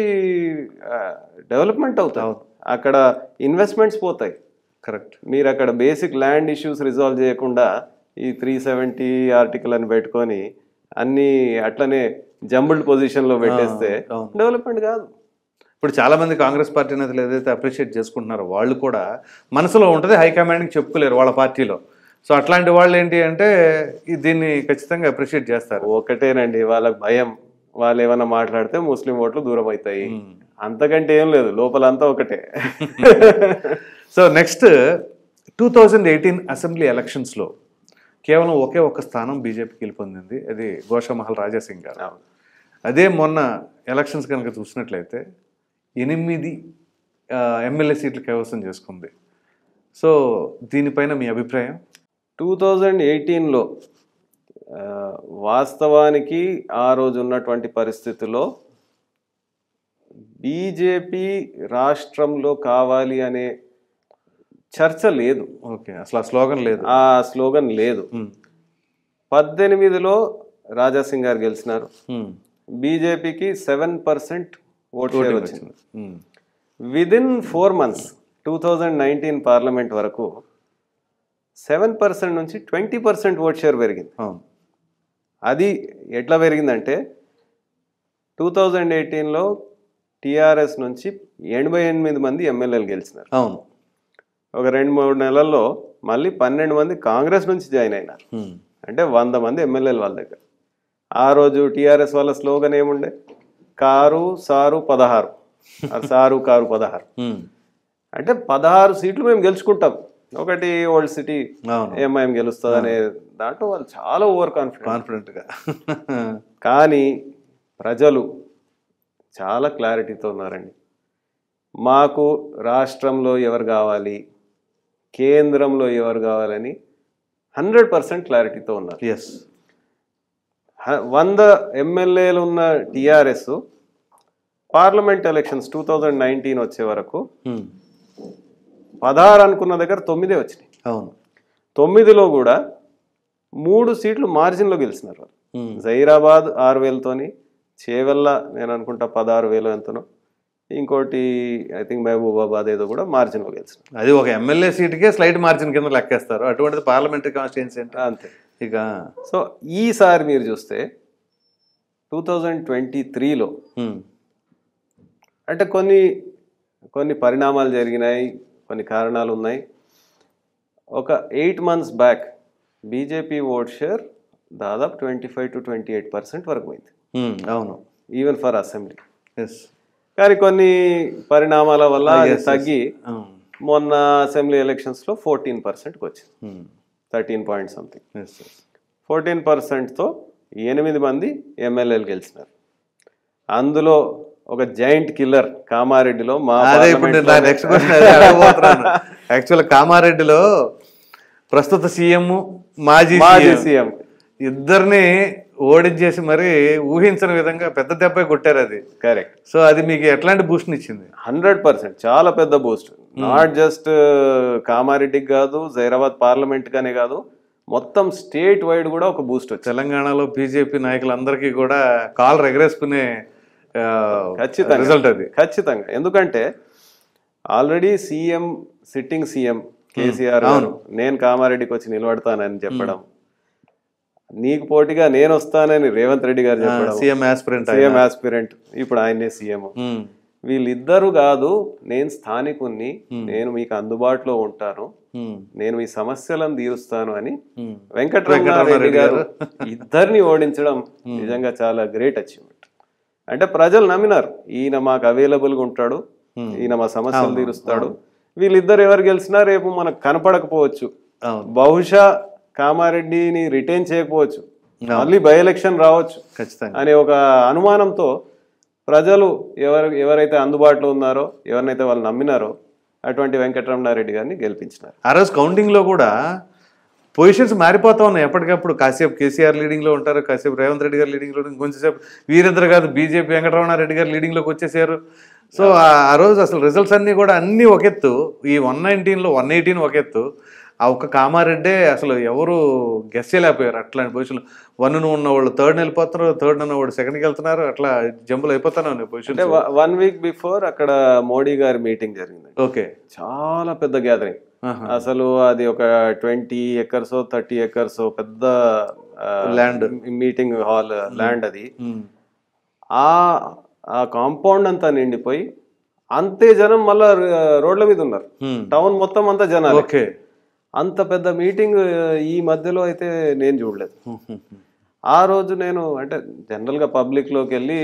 డెవలప్మెంట్ అవుతాయి, అక్కడ ఇన్వెస్ట్మెంట్స్ పోతాయి. కరెక్ట్. మీరు అక్కడ బేసిక్ ల్యాండ్ ఇష్యూస్ రిజాల్వ్ చేయకుండా ఈ 370 ఆర్టికల్ అని పెట్టుకొని అన్ని అట్లనే జంబుల్డ్ పొజిషన్ లో పెట్టేస్తే డెవలప్మెంట్ కాదు. ఇప్పుడు చాలా మంది కాంగ్రెస్ పార్టీ నేతలు ఏదైతే అప్రిషియేట్ చేసుకుంటున్నారో వాళ్ళు కూడా మనసులో ఉంటుంది, హైకమాండ్కి చెప్పుకోలేరు వాళ్ళ పార్టీలో. సో అట్లాంటి వాళ్ళు ఏంటి అంటే దీన్ని ఖచ్చితంగా అప్రిషియేట్ చేస్తారు. ఒకటేనండి వాళ్ళకి భయం, వాళ్ళు ఏమన్నా మాట్లాడితే ముస్లిం ఓట్లు దూరం అవుతాయి, అంతకంటే ఏం లేదు, లోపలంతా ఒకటే. సో నెక్స్ట్ 2018 అసెంబ్లీ ఎలక్షన్స్లో కేవలం ఒకే ఒక్క స్థానం బీజేపీకి గెలుపొందింది, అది గోషామహల్ రాజాసింగ్ గారు. అదే మొన్న ఎలక్షన్స్ కనుక చూసినట్లయితే 8 ఎమ్మెల్యే సీట్లు కైవసం చేసుకుంది. సో దీనిపైన మీ అభిప్రాయం? 2018లో వాస్తవానికి ఆ రోజు ఉన్నటువంటి పరిస్థితుల్లో బీజేపీ రాష్ట్రంలో కావాలి అనే చర్చ లేదు. ఓకే, అసలు ఆ స్లోగన్ లేదు. 18లో రాజాసింగ్ గారు గెలిచినారు, బీజేపీకి 7% ఓట్ షేర్ వచ్చింది. విదిన్ 4 months 2019 పార్లమెంట్ వరకు 7% నుంచి 20% ఓట్ షేర్ పెరిగింది. అది ఎట్లా పెరిగిందంటే 2018లో టిఆర్ఎస్ నుంచి 88 మంది ఎమ్మెల్యేలు గెలిచినారు. అవును. ఒక 2-3 నెలల్లో మళ్ళీ 12 మంది కాంగ్రెస్ నుంచి జాయిన్ అయినారు. అంటే 100 మంది ఎమ్మెల్యేలు వాళ్ళ దగ్గర. ఆ రోజు టిఆర్ఎస్ వాళ్ళ స్లోగన్ ఏముండే? Car sir 16, sir car 16. అంటే 16 సీట్లు మేము గెలుచుకుంటాం, ఒకటి ఓల్డ్ సిటీ ఎంఐఎం గెలుస్తుంది అనే దాంట్లో వాళ్ళు చాలా ఓవర్ కాన్ఫిడెంట్గా. కానీ ప్రజలు చాలా క్లారిటీతో ఉన్నారండి. మాకు రాష్ట్రంలో ఎవరు కావాలి, కేంద్రంలో ఎవరు కావాలని 100% క్లారిటీతో ఉన్నారు. 100 ఎమ్మెల్యేలు ఉన్న టిఆర్ఎస్ పార్లమెంట్ ఎలక్షన్స్ 2019 వచ్చే వరకు 16 అనుకున్న దగ్గర 9 వచ్చినాయి. అవును. 9లో కూడా 3 సీట్లు మార్జిన్లో గెలిచినారు. జహీరాబాద్ 6,000తోని, చేవెళ్ళ నేను అనుకుంటా 16,000 ఎంతనో, ఇంకోటి ఐ థింక్ మహబూబాబాద్ ఏదో కూడా మార్జిన్లో గెలిచిన. అది ఒక ఎమ్మెల్యే సీటుకే స్లైట్ మార్జిన్ కింద లెక్కేస్తారు, అటువంటిది పార్లమెంటరీ కాన్స్టిట్యున్సీ అంటే అంతే ఇక. సో ఈసారి మీరు చూస్తే 2023లో అంటే కొన్ని పరిణామాలు జరిగినాయి, కొన్ని కారణాలు ఉన్నాయి. ఒక 8 months back BJP vote share దాదాపు 25 to 28% వరకు పోయింది. అవును, ఈవెన్ ఫర్ అసెంబ్లీ. కానీ కొన్ని పరిణామాల వల్ల తగ్గి మొన్న అసెంబ్లీ ఎలక్షన్స్లో 14%కి వచ్చింది, 13 point something. 14%తో 8 మంది ఎమ్మెల్యేలు గెలిచినారు. అందులో ఒక జైంట్ కిల్లర్ కామారెడ్డిలో యాక్చువల్ కామారెడ్డిలో ప్రస్తుత సీఎం మాజీ సీఎం ఇద్దరిని ఓడించేసి మరి ఊహించని విధంగా పెద్ద దెబ్బ కొట్టారు. అది కరెక్ట్. సో అది మీకు ఎట్లాంటి బూస్ట్ ఇచ్చింది? 100% చాలా పెద్ద బూస్ట్. నాట్ జస్ట్ కామారెడ్డికి కాదు, జైరాబాద్ పార్లమెంట్ గానే కాదు, మొత్తం స్టేట్ వైడ్ కూడా ఒక బూస్ట్ వచ్చింది. తెలంగాణలో బీజేపీ నాయకులందరికీ కూడా కాలు ఎగరేసుకునే ఖచ్చితంగా రిజల్ట్ అది. ఖచ్చితంగా. ఎందుకంటే ఆల్రెడీ సిట్టింగ్ సీఎం కేసీఆర్ నేను కామారెడ్డికి వచ్చి నిలబడతానని చెప్పడం, నీకు పోటీగా నేను వస్తానని రేవంత్ రెడ్డి గారు చెప్పడం, సీఎం ఆస్పిరెంట్ ఇప్పుడు ఆయనే సీఎం. వీళ్ళిద్దరు కాదు, నేను స్థానికుణ్ణి, నేను మీకు అందుబాటులో ఉంటాను, నేను మీ సమస్యలను తీరుస్తాను అని వెంకటరమణారెడ్డి గారు ఇద్దరిని ఓడించడం నిజంగా చాలా గ్రేట్ అచీవ్మెంట్. అంటే ప్రజలు నమ్మినారు, ఈయన మాకు అవైలబుల్గా ఉంటాడు, ఈయన మా సమస్యలు తీరుస్తాడు. వీళ్ళిద్దరు ఎవరు గెలిచినా రేపు మనకు కనపడకపోవచ్చు, బహుశా కామారెడ్డిని రిటైన్ చేయకపోవచ్చు, మళ్ళీ బై ఎలక్షన్ రావచ్చు అనే ఒక అనుమానంతో ప్రజలు ఎవరైతే అందుబాటులో ఉన్నారో, ఎవరినైతే వాళ్ళు నమ్మినారో అటువంటి వెంకటరమణారెడ్డి గారిని గెలిపించినారు. ఆ రోజు కౌంటింగ్లో కూడా పొజిషన్స్ మారిపోతా ఉన్నాయి ఎప్పటికప్పుడు. కాసేపు కేసీఆర్ లీడింగ్లో ఉంటారు, కాసేపు రేవంత్ రెడ్డి గారు లీడింగ్లో, ఇంకొంచెంసేపు వీరేంద్ర గారు బీజేపీ వెంకటరమణారెడ్డి గారు లీడింగ్లోకి వచ్చేసారు. సో ఆ రోజు అసలు రిజల్ట్స్ అన్నీ కూడా అన్నీ ఒక ఎత్తు. ఈ 119లో 118 ఒక ఎత్తు. ఆ ఒక్క కామారెడ్డే అసలు ఎవరు గెస్ చేయలేకపోయారు. అట్లాంటి పొజిషన్లు 1 ఉన్నవాళ్ళు 3rd వెళ్ళిపోతున్నారు, 3rd ఉన్నవాళ్ళు 2కి వెళ్తున్నారు. అట్లా జంపులు అయిపోతాను పొజిషన్. 1 వీక్ బిఫోర్ అక్కడ మోడీ గారి మీటింగ్ జరిగింది. ఓకే, చాలా పెద్ద గ్యాదరింగ్. అసలు అది ఒక 20 acres 30 acres పెద్ద ల్యాండ్, మీటింగ్ హాల్ ల్యాండ్. అది ఆ కాంపౌండ్ అంతా నిండిపోయి అంతే జనం మళ్ళా రోడ్ల మీద ఉన్నారు. టౌన్ మొత్తం అంతా జనాలు. ఓకే, అంత పెద్ద మీటింగ్ ఈ మధ్యలో అయితే నేను చూడలేదు. ఆ రోజు నేను అంటే జనరల్గా పబ్లిక్లోకి వెళ్ళి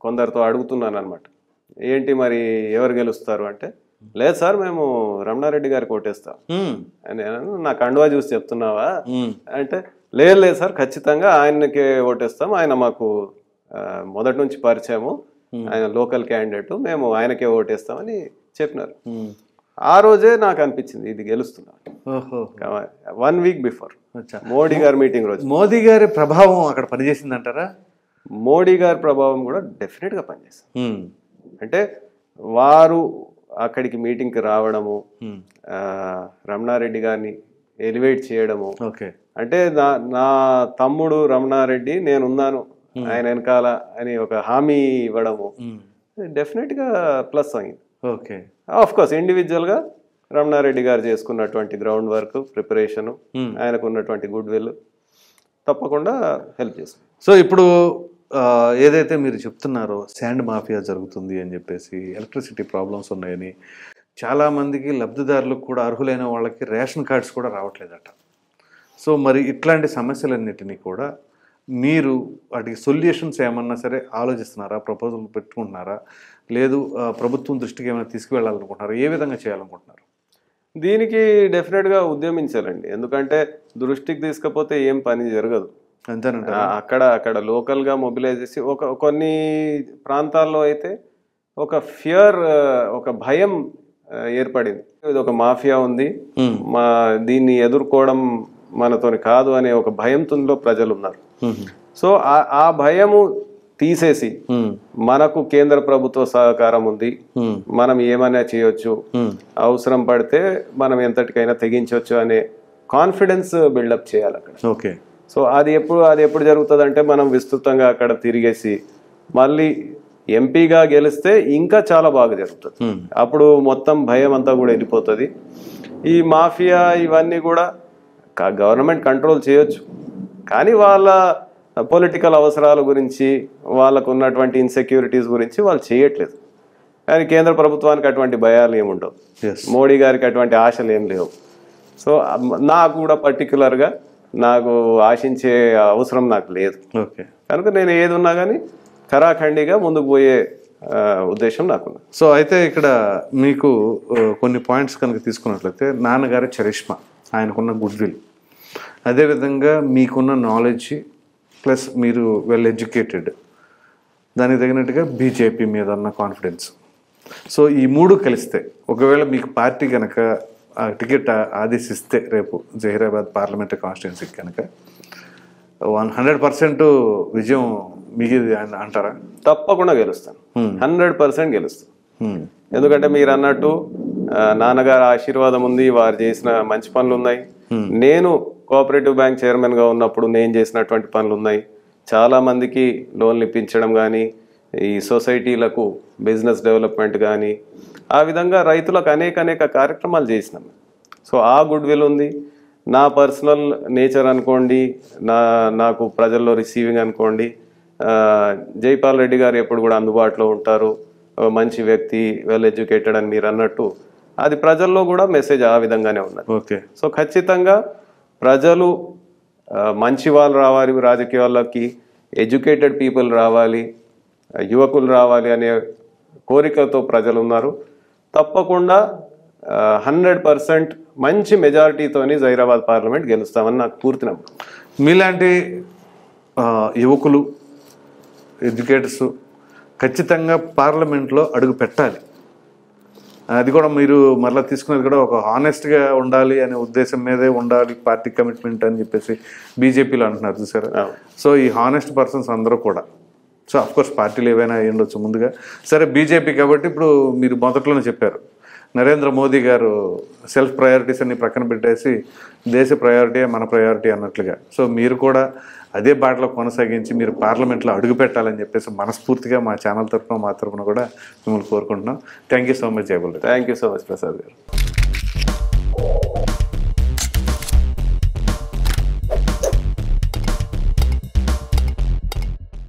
కొందరితో అడుగుతున్నాను అనమాట, ఏంటి మరి ఎవరు గెలుస్తారు అంటే, లేదు సార్ మేము రమణారెడ్డి గారికి ఓటేస్తాం అని. నా కండువా చూసి చెప్తున్నావా అంటే, లేదు సార్ ఖచ్చితంగా ఆయనకే ఓటేస్తాం, ఆయన మాకు మొదటి నుంచి పరిచయము, ఆయన లోకల్ క్యాండిడేట్, మేము ఆయనకే ఓటేస్తామని చెప్పినారు. ఆ రోజే నాకు అనిపించింది ఇది గెలుస్తున్నా. 1 వీక్ బిఫోర్ మోడీ గారి మీటింగ్ రోజు. మోదీ గారి ప్రభావం అక్కడ పనిచేసింది అంటారా? మోడీ గారి ప్రభావం కూడా డెఫినెట్ గా పనిచేస్తుంది. అంటే వారు అక్కడికి మీటింగ్కి రావడము, రమణారెడ్డి గారిని ఎలివేట్ చేయడము, అంటే నా తమ్ముడు రమణారెడ్డి నేనున్నాను ఆయన వెనకాల అని ఒక హామీ ఇవ్వడము డెఫినెట్ గా ప్లస్ అయింది. ఓకే, ఆఫ్ కోర్స్ ఇండివిజువల్ గా రమణారెడ్డి గారు చేసుకున్నటువంటి గ్రౌండ్ వర్క్ ప్రిపరేషన్, ఆయనకు ఉన్నటువంటి గుడ్ విల్ తప్పకుండా హెల్ప్ చేస్తుంది. సో ఇప్పుడు ఏదైతే మీరు చెప్తున్నారో శాండ్ మాఫియా జరుగుతుంది అని చెప్పేసి, ఎలక్ట్రిసిటీ ప్రాబ్లమ్స్ ఉన్నాయని, చాలామందికి లబ్ధిదారులకు కూడా అర్హులైన వాళ్ళకి రేషన్ కార్డ్స్ కూడా రావట్లేదట. సో మరి ఇట్లాంటి సమస్యలన్నిటినీ కూడా మీరు వాటికి సొల్యూషన్స్ ఏమన్నా సరే ఆలోచిస్తున్నారా, ప్రపోజల్ పెట్టుకుంటున్నారా, లేదు ప్రభుత్వం దృష్టికి ఏమైనా తీసుకువెళ్ళాలనుకుంటున్నారా, ఏ విధంగా చేయాలనుకుంటున్నారు? దీనికి డెఫినెట్గా ఉద్యమించాలండి. ఎందుకంటే దృష్టికి తీసుకపోతే ఏం పని జరగదు. అంతేనంట. అక్కడ లోకల్గా మొబిలైజ్ చేసి కొన్ని ప్రాంతాల్లో అయితే ఒక ఫియర్, ఒక భయం ఏర్పడింది. ఇది ఒక మాఫియా ఉంది, దీన్ని ఎదుర్కోవడం మనతోని కాదు అనే ఒక భయంతో ప్రజలు ఉన్నారు. సో ఆ భయము తీసేసి మనకు కేంద్ర ప్రభుత్వ సహకారం ఉంది, మనం ఏమైనా చేయొచ్చు, అవసరం పడితే మనం ఎంతటికైనా తెగించవచ్చు అనే కాన్ఫిడెన్స్ బిల్డప్ చేయాలి అక్కడ. ఓకే, సో అది ఎప్పుడు జరుగుతుంది అంటే, మనం విస్తృతంగా అక్కడ తిరిగేసి మళ్ళీ ఎంపీగా గెలిస్తే ఇంకా చాలా బాగా జరుగుతుంది. అప్పుడు మొత్తం భయం అంతా కూడా వెళ్ళిపోతుంది. ఈ మాఫియా ఇవన్నీ కూడా గవర్నమెంట్ కంట్రోల్ చేయొచ్చు, కానీ వాళ్ళ పొలిటికల్ అవసరాల గురించి, వాళ్ళకు ఉన్నటువంటి ఇన్సెక్యూరిటీస్ గురించి వాళ్ళు చేయట్లేదు. కానీ కేంద్ర ప్రభుత్వానికి అటువంటి భయాలు ఏముండవు, మోడీ గారికి అటువంటి ఆశలు ఏం లేవు. సో నాకు కూడా పర్టికులర్గా నాకు ఆశించే అవసరం నాకు లేదు. కనుక నేను ఏది ఉన్నా కానీ ఖరాఖండిగా ముందుకు పోయే ఉద్దేశం నాకున్నా. సో అయితే ఇక్కడ మీకు కొన్ని పాయింట్స్ కనుక తీసుకున్నట్లయితే, నాన్నగారి చరిష్మా, ఆయనకున్న గుడ్ విల్, అదేవిధంగా మీకున్న నాలెడ్జ్ ప్లస్ మీరు వెల్ ఎడ్యుకేటెడ్, దానికి తగినట్టుగా బీజేపీ మీద ఉన్న కాన్ఫిడెన్స్, సో ఈ మూడు కలిస్తే ఒకవేళ మీకు పార్టీ కనుక టికెట్ ఆదేశిస్తే రేపు జహీరాబాద్ పార్లమెంటరీ కాన్స్టిట్యున్సీకి కనుక 100% విజయం మిగిలి అంటారా? తప్పకుండా గెలుస్తాను, 100% గెలుస్తాను. ఎందుకంటే మీరు అన్నట్టు నాన్నగారు ఆశీర్వాదం ఉంది, వారు చేసిన మంచి పనులు ఉన్నాయి. నేను కోఆపరేటివ్ బ్యాంక్ చైర్మన్గా ఉన్నప్పుడు నేను చేసినటువంటి పనులు ఉన్నాయి. చాలా మందికి లోన్లు ఇప్పించడం కానీ, ఈ సొసైటీలకు బిజినెస్ డెవలప్మెంట్ కానీ, ఆ విధంగా రైతులకు అనేక కార్యక్రమాలు చేసినాం. సో ఆ గుడ్ విల్ ఉంది. నా పర్సనల్ నేచర్ అనుకోండి, నాకు ప్రజల్లో రిసీవింగ్ అనుకోండి, జైపాల్ రెడ్డి గారు ఎప్పుడు కూడా అందుబాటులో ఉంటారు, మంచి వ్యక్తి, వెల్ ఎడ్యుకేటెడ్ అని మీరు అన్నట్టు, అది ప్రజల్లో కూడా మెసేజ్ ఆ విధంగానే ఉన్నది. ఓకే, సో ఖచ్చితంగా ప్రజలు మంచి వాళ్ళు రావాలి, రాజకీయాల్లోకి ఎడ్యుకేటెడ్ పీపుల్ రావాలి, యువకులు రావాలి అనే కోరికతో ప్రజలు ఉన్నారు. తప్పకుండా 100% మంచి మెజారిటీతోని జహీరాబాద్ పార్లమెంట్ గెలుస్తామని నాకు పూర్తి నమ్మకం. మీలాంటి యువకులు, ఎడ్యుకేటర్స్, ఖచ్చితంగా పార్లమెంట్లో అడుగు పెట్టాలి. అది కూడా మీరు మరలా తీసుకునేది కూడా ఒక హానెస్ట్గా ఉండాలి అనే ఉద్దేశం మీదే ఉండాలి పార్టీ కమిట్మెంట్ అని చెప్పేసి బీజేపీలో అంటున్నారు చూసారు. సో ఈ హానెస్ట్ పర్సన్స్ అందరూ కూడా, సో అఫ్కోర్స్ పార్టీలు ఏవైనా ఉండొచ్చు ముందుగా, సరే బీజేపీ కాబట్టి ఇప్పుడు మీరు మొదట్లోనే చెప్పారు నరేంద్ర మోదీ గారు సెల్ఫ్ ప్రయారిటీస్ అన్ని ప్రక్కన పెట్టేసి దేశ ప్రయారిటీ మన ప్రయారిటీ అన్నట్లుగా, సో మీరు కూడా అదే బాటలో కొనసాగించి మీరు పార్లమెంట్లో అడుగు పెట్టాలని చెప్పేసి మనస్ఫూర్తిగా మా ఛానల్ తరఫున మా తరఫున కూడా మిమ్మల్ని కోరుకుంటున్నాం. Thank you so much Jayabal. Thank you so much Prasad గారు.